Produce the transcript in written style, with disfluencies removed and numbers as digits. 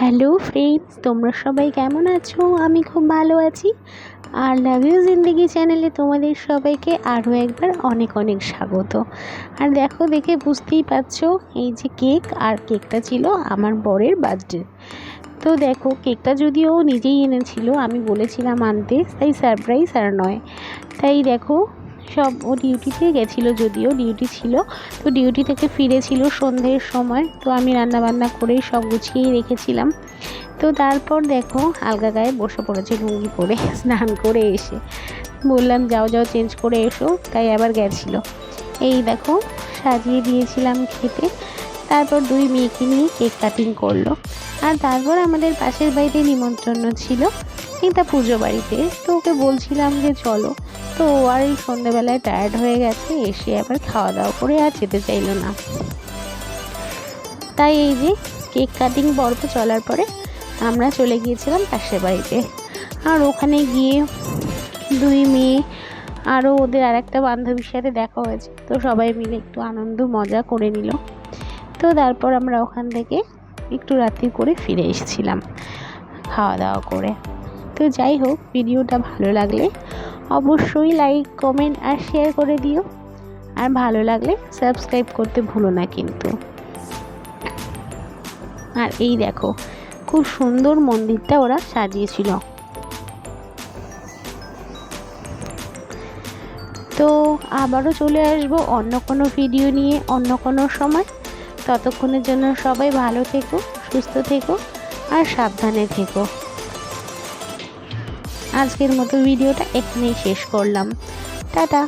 Hello friends, তোমরা সবাই কেমন আছো? আমি খুব ভালো আছি। আর লাভ ইউ জিন্দেগি চ্যানেলে তোমাদের সবাইকে আরও একবার অনেক অনেক স্বাগত। আর দেখে বুঝতেই পারছো, এই যে কেক, আর কেকটা ছিল আমার বরের বার্থডে। তো দেখো, কেকটা যদিও ও নিজেই এনেছিল, আমি বলেছিলাম আনতে, তাই সারপ্রাইজ আর নয়। তাই দেখো, সব ও ডিউটিতে গেছিলো, যদিও ডিউটি ছিল, তো ডিউটি থেকে ফিরেছিল সন্ধ্যের সময়। তো আমি রান্নাবান্না করেই সব গুছিয়েই রেখেছিলাম। তো তারপর দেখো, আলগা গায়ে বসে পড়েছে লুঙ্গি পরে, স্নান করে এসে বললাম যাও যাও চেঞ্জ করে এসো, তাই আবার গেছিলো। এই দেখো, সাজিয়ে দিয়েছিলাম খেতে। তারপর দুই মেয়েকে নিয়ে কেক কাটিং করলো। আর তারপর আমাদের পাশের বাড়িতে নিমন্ত্রণ ছিল একটা পুজো বাড়িতে। তো ওকে বলছিলাম যে চলো, তো ও আর এই সন্ধ্যেবেলায় টায়ার্ড হয়ে গেছে, এসে আবার খাওয়া দাওয়া করে আর যেতে চাইলো না। তাই এই যে কেক কাটিং পর্ব চলার পরে আমরা চলে গিয়েছিলাম পাশের বাড়িতে। আর ওখানে গিয়ে দুই মেয়ে আরও ওদের আর একটা বান্ধবীর সাথে দেখা হয়েছে, তো সবাই মিলে একটু আনন্দ মজা করে নিল। তো তারপর আমরা ওখান থেকে একটু রাত্রি করে ফিরে এসেছিলাম খাওয়া দাওয়া করে। তো যাই হোক, ভিডিওটা ভালো লাগলে অবশ্যই লাইক, কমেন্ট আর শেয়ার করে দিও। আর ভালো লাগলে সাবস্ক্রাইব করতে ভুলো না কিন্তু। আর এই দেখো, খুব সুন্দর মন্দিরটা ওরা সাজিয়েছিল। তো আবারও চলে আসবো অন্য কোনো ভিডিও নিয়ে অন্য কোনো সময়। ততক্ষণের জন্য সবাই ভালো থেকো, সুস্থ থেকো আর সাবধানে থেকো। আজকের মতো ভিডিওটা এখানেই শেষ করলাম। টাটা।